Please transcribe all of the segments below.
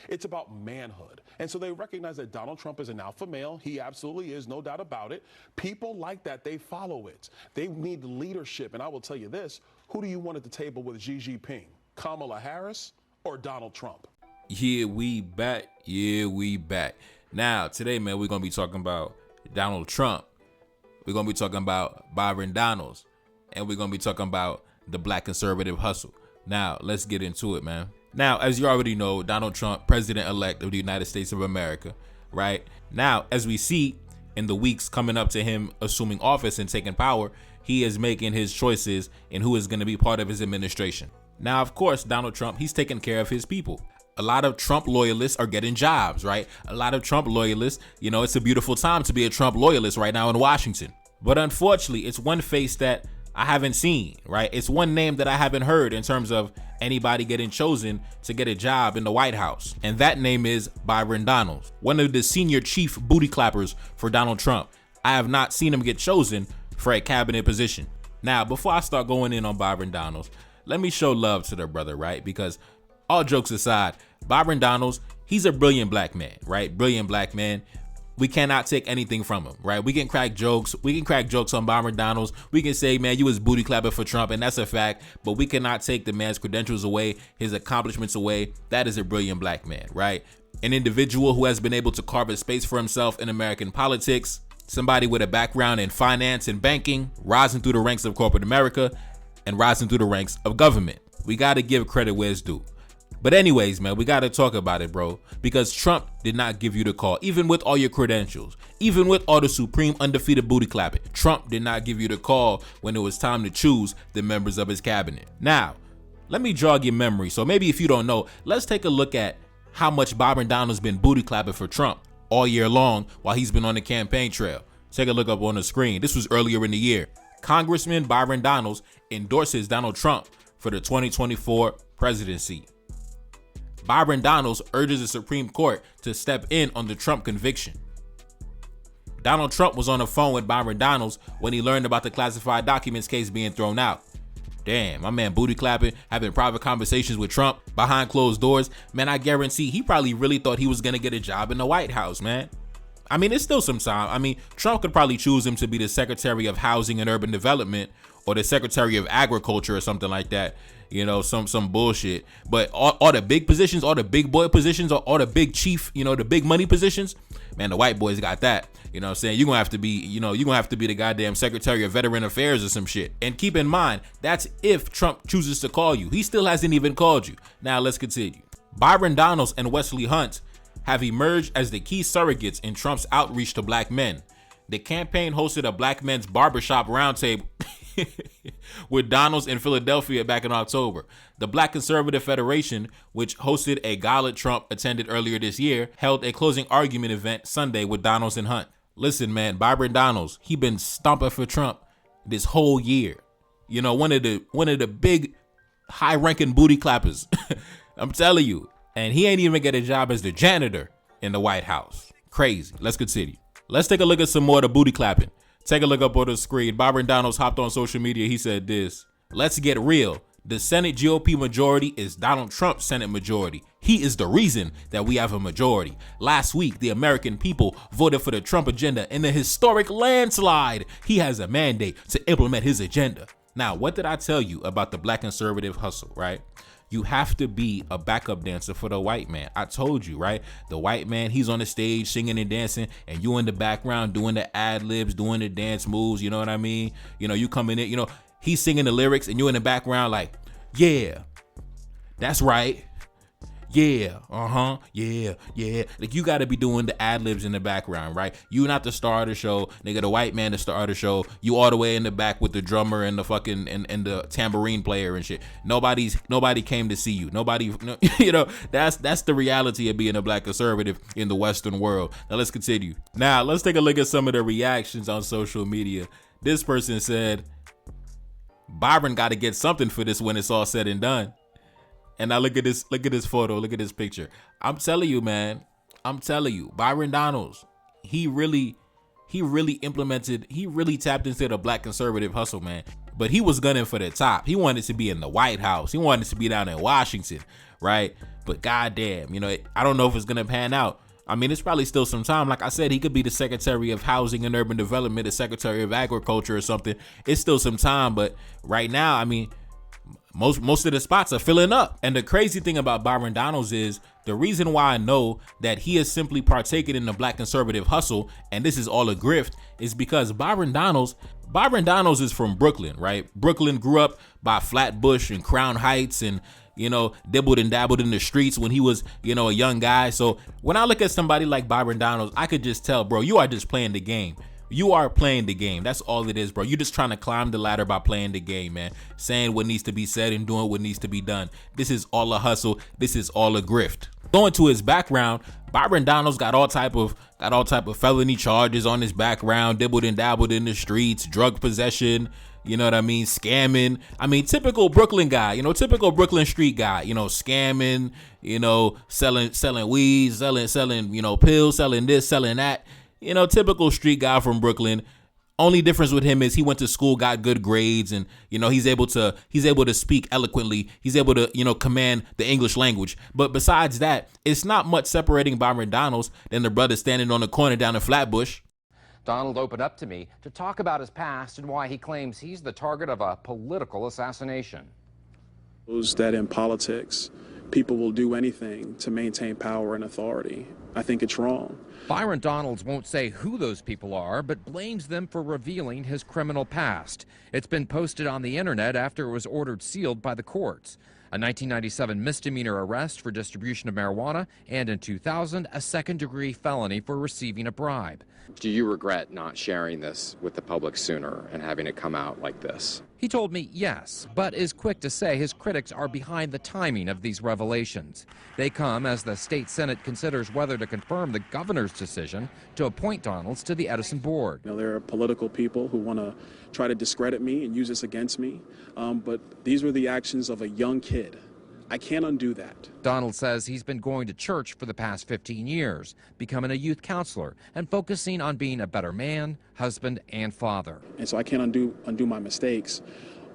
It's about manhood. And so they recognize that Donald Trump is an alpha male. He absolutely is, no doubt about it. People like that, they follow it. They need leadership. And I will tell you this, who do you want at the table with Xi Jinping? Kamala Harris or Donald Trump? Yeah, we back. Yeah, we back. Now, today, man, we're going to be talking about Donald Trump. We're going to be talking about Byron Donalds. And we're going to be talking about the black conservative hustle. Now, let's get into it, man. Now, as you already know, Donald Trump, president-elect of the United States of America, right? Now, as we see in the weeks coming up to him assuming office and taking power, he is making his choices in who is going to be part of his administration. Now, of course, Donald Trump, he's taking care of his people. A lot of Trump loyalists are getting jobs, right? A lot of Trump loyalists, it's a beautiful time to be a Trump loyalist right now in Washington. But unfortunately, it's one face that I haven't seen, right? It's one name that I haven't heard in terms of anybody getting chosen to get a job in the White House. And that name is Byron Donalds, one of the senior chief booty clappers for Donald Trump. I have not seen him get chosen for a cabinet position. Now, before I start going in on Byron Donalds, let me show love to the brother, right? Because all jokes aside, Byron Donalds, he's a brilliant black man, right? Brilliant black man. We cannot take anything from him, right? We can crack jokes. We can crack jokes on Byron Donalds. We can say, man, you was booty clapping for Trump, and that's a fact. But we cannot take the man's credentials away, his accomplishments away. That is a brilliant black man, right? An individual who has been able to carve a space for himself in American politics. Somebody with a background in finance and banking, rising through the ranks of corporate America and rising through the ranks of government. We got to give credit where it's due. But anyways, man, we got to talk about it, bro, because Trump did not give you the call, even with all your credentials, even with all the supreme undefeated booty clapping. Trump did not give you the call when it was time to choose the members of his cabinet. Now, let me jog your memory. So maybe if you don't know, let's take a look at how much Byron Donalds been booty clapping for Trump all year long while he's been on the campaign trail. Take a look up on the screen. This was earlier in the year. Congressman Byron Donalds endorses Donald Trump for the 2024 presidency. Byron Donalds urges the Supreme Court to step in on the Trump conviction. Donald Trump was on the phone with Byron Donalds when he learned about the classified documents case being thrown out. Damn, my man booty clapping, having private conversations with Trump behind closed doors. Man, I guarantee he probably really thought he was going to get a job in the White House, man. I mean, it's still some time. I mean, Trump could probably choose him to be the Secretary of Housing and Urban Development or the Secretary of Agriculture or something like that. Some bullshit. But all the big positions, all the big boy positions, all the big chief, the big money positions, man, the white boys got that. You know what I'm saying? You're going to have to be, you're going to have to be the goddamn Secretary of Veteran Affairs or some shit. And keep in mind, that's if Trump chooses to call you. He still hasn't even called you. Now let's continue. Byron Donalds and Wesley Hunt have emerged as the key surrogates in Trump's outreach to black men. The campaign hosted a black men's barbershop roundtable with Donalds in Philadelphia back in October. The Black Conservative Federation, which hosted a gala Trump attended earlier this year, held a closing argument event Sunday with Donalds and Hunt. Listen, man, Byron Donalds, he been stomping for Trump this whole year. One of the big high-ranking booty clappers. I'm telling you. And he ain't even get a job as the janitor in the White House. Crazy. Let's continue. Let's take a look at some more of the booty clapping. Take a look up on the screen. Byron Donalds hopped on social media. He said this: let's get real. The Senate GOP majority is Donald Trump's Senate majority. He is the reason that we have a majority. Last week, the American people voted for the Trump agenda in a historic landslide. He has a mandate to implement his agenda. Now, what did I tell you about the black conservative hustle, right? You have to be a backup dancer for the white man. I told you, right? The white man, he's on the stage singing and dancing, and you in the background doing the ad libs, doing the dance moves. You know what I mean? You coming in, he's singing the lyrics, and you in the background like, yeah, that's right. Yeah, yeah. Like, you got to be doing the ad libs in the background, right? You not the star of the show, nigga. The white man, the star of the show. You all the way in the back with the drummer and the fucking and the tambourine player and shit. Nobody came to see you. Nobody, that's the reality of being a black conservative in the Western world. Now let's continue. Now let's take a look at some of the reactions on social media. This person said, Byron got to get something for this when it's all said and done. And now look at this photo, look at this picture. I'm telling you, man. Byron Donalds, he really tapped into the black conservative hustle, man. But he was gunning for the top. He wanted to be in the White House. He wanted to be down in Washington. right? But goddamn, I don't know if it's gonna pan out. I mean, it's probably still some time. Like I said, he could be the Secretary of Housing and Urban Development, the Secretary of Agriculture or something. It's still some time, but right now, I mean, most of the spots are filling up. And the crazy thing about Byron Donalds is the reason why I know that he is simply partaking in the black conservative hustle, and this is all a grift, is because Byron Donalds is from Brooklyn, right? Brooklyn grew up by Flatbush and Crown Heights and, dibbled and dabbled in the streets when he was, a young guy. So when I look at somebody like Byron Donalds, I could just tell, bro, you are just playing the game. You are playing the game. That's all it is, bro. You're just trying to climb the ladder by playing the game, man. Saying what needs to be said and doing what needs to be done. This is all a hustle. This is all a grift. Going to his background, Byron Donalds got all type of felony charges on his background, dibbled and dabbled in the streets, drug possession, you know what I mean, scamming. I mean, typical Brooklyn guy, typical Brooklyn street guy, scamming, selling weed, selling, pills, selling this, selling that. Typical street guy from Brooklyn. Only difference with him is he went to school, got good grades, and he's able to speak eloquently. He's able to command the English language. But besides that, it's not much separating Byron Donalds than the brother standing on the corner down in Flatbush. Donald opened up to me to talk about his past and why he claims he's the target of a political assassination. That in politics, people will do anything to maintain power and authority. I think it's wrong. Byron Donalds won't say who those people are, but blames them for revealing his criminal past. It's been posted on the internet after it was ordered sealed by the courts. A 1997 misdemeanor arrest for distribution of marijuana, and in 2000, a second-degree felony for receiving a bribe. Do you regret not sharing this with the public sooner and having it come out like this? He told me yes, but is quick to say his critics are behind the timing of these revelations. They come as the state Senate considers whether to confirm the governor's decision to appoint Donalds to the Edison board. There are political people who want to try to discredit me and use this against me, but these were the actions of a young kid. I can't undo that. Donald says he's been going to church for the past 15 years, becoming a youth counselor and focusing on being a better man, husband, and father. And so I can't undo my mistakes,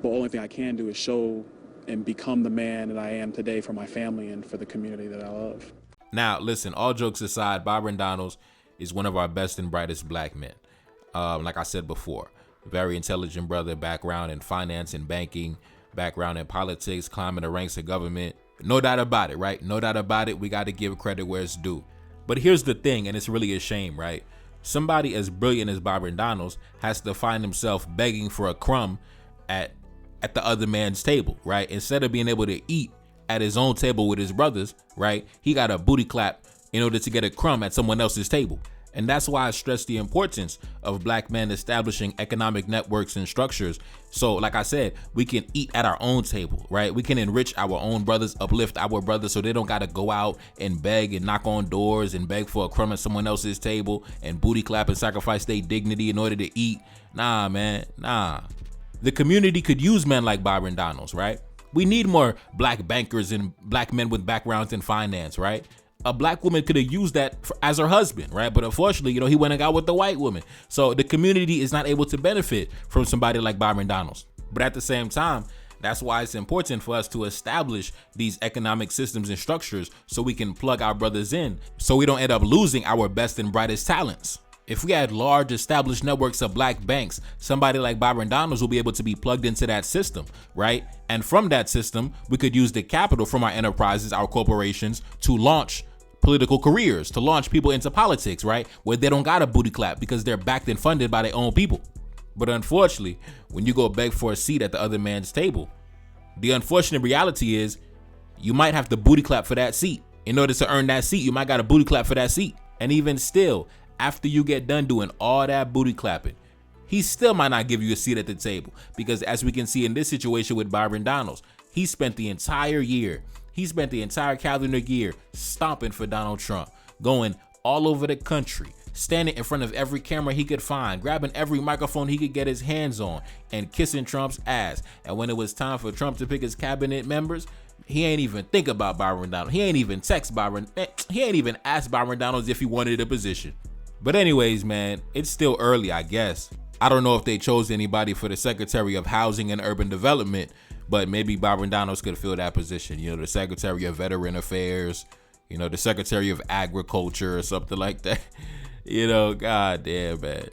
but the only thing I can do is show and become the man that I am today for my family and for the community that I love. Now, listen, all jokes aside, Byron Donalds is one of our best and brightest black men. Like I said before, very intelligent brother, background in finance and banking, background in politics, climbing the ranks of government. No doubt about it, right? No doubt about it. We got to give credit where it's due. But here's the thing, and it's really a shame, right? Somebody as brilliant as Byron Donalds has to find himself begging for a crumb at the other man's table, right? Instead of being able to eat at his own table with his brothers, right? He got a booty clap in order to get a crumb at someone else's table. And that's why I stress the importance of black men establishing economic networks and structures. So like I said, we can eat at our own table, right? We can enrich our own brothers, uplift our brothers so they don't got to go out and beg and knock on doors and beg for a crumb at someone else's table and booty clap and sacrifice their dignity in order to eat. Nah, man, nah. The community could use men like Byron Donalds, right? We need more black bankers and black men with backgrounds in finance, right? A black woman could have used that as her husband, right? But unfortunately, he went and got with the white woman. So the community is not able to benefit from somebody like Byron Donalds. But at the same time, that's why it's important for us to establish these economic systems and structures so we can plug our brothers in, so we don't end up losing our best and brightest talents. If we had large established networks of black banks, somebody like Byron Donalds will be able to be plugged into that system, right? And from that system, we could use the capital from our enterprises, our corporations, to launch political careers, to launch people into politics, right? Where they don't got a booty clap because they're backed and funded by their own people. But unfortunately, when you go beg for a seat at the other man's table, the unfortunate reality is you might have to booty clap for that seat. In order to earn that seat, you might got to booty clap for that seat. And even still, after you get done doing all that booty clapping, he still might not give you a seat at the table, because as we can see in this situation with Byron Donalds, he spent the entire calendar year stomping for Donald Trump, going all over the country, standing in front of every camera he could find, grabbing every microphone he could get his hands on, and kissing Trump's ass. And when it was time for Trump to pick his cabinet members, he ain't even think about Byron Donalds. He ain't even text Byron. He ain't even asked Byron Donalds if he wanted a position. But anyways, man, it's still early, I guess. I don't know if they chose anybody for the Secretary of Housing and Urban Development, but maybe Byron Donalds could fill that position. You know, the Secretary of Veteran Affairs, you know, the Secretary of Agriculture or something like that. You know, god damn, man.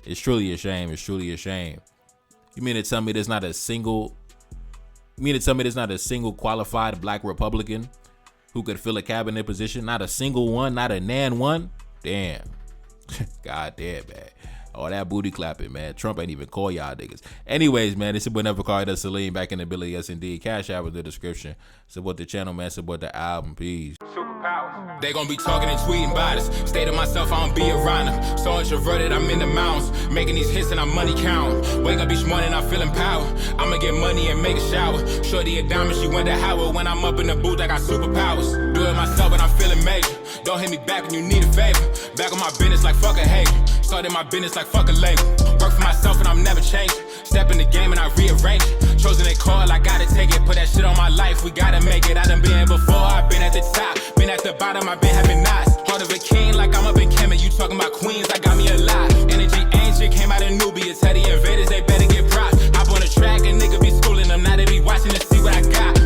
It's truly a shame. It's truly a shame. You mean to tell me there's not a single qualified black Republican who could fill a cabinet position? Not a single one, not a nan one? Damn. God damn, man. Oh, that booty clapping, man. Trump ain't even call y'all niggas. Anyways, man, it's your boy Never Called Us Salim back in the building. Yes, indeed. Cash out in the description. Support the channel, man. Support the album. Peace. They gon' be talking and tweeting about us. Stay to myself, I don't be around them. So introverted, I'm in the mountains. Making these hits and I'm money count. Wake up each morning, I'm feeling power. I'ma get money and make a shower. Shorty a diamond, she went to Howard. When I'm up in the booth, I got superpowers. Do it myself and I'm feeling major. Don't hit me back when you need a favor. Back on my business like fuck a hater. Started my business like fuck a label. Work for myself and I'm never changing. Step in the game and I rearrange it. Chosen a call, I gotta take it. Put that shit on my life, we gotta make it. I done been before, I've been at the top. Been at the bottom, I've been having knots. Heart of a king like I'm up in Kemet. You talking about queens, I got me a lot. Energy ancient, came out of Nubia. Tell the invaders, they better get props. Hop on the track, a nigga be schooling them. Now they be watching to see what I got.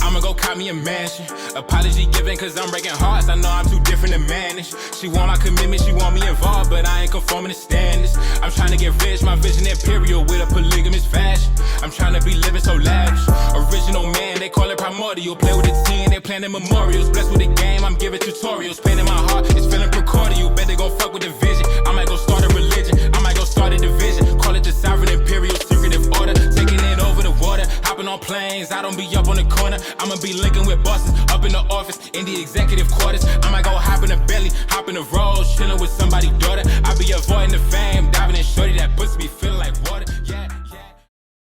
I'ma go call me a mansion. Apology given cause I'm breaking hearts. I know I'm too different to manage. She want my commitment, she want me involved, but I ain't conforming to standards. I'm trying to get rich, my vision imperial with a polygamous fashion. I'm trying to be living so lavish. Original man, they call it primordial. Play with the team, they planning memorials. Blessed with the game, I'm giving tutorials. Pain in my heart, it's feeling precordial. Bet they gon' fuck with the vision. I might go start a religion, I might go start a division. Call it the sovereign imperial secretive order. Taking it over the water, hopping on planes. I don't be up on the corner. I'ma be linking with bosses up in the office, in the executive quarters. I might go hop in the belly, hop in the rolls, chilling with somebody's daughter. I be avoiding the fame, diving in shorty, that pussy be feeling like water. Yeah.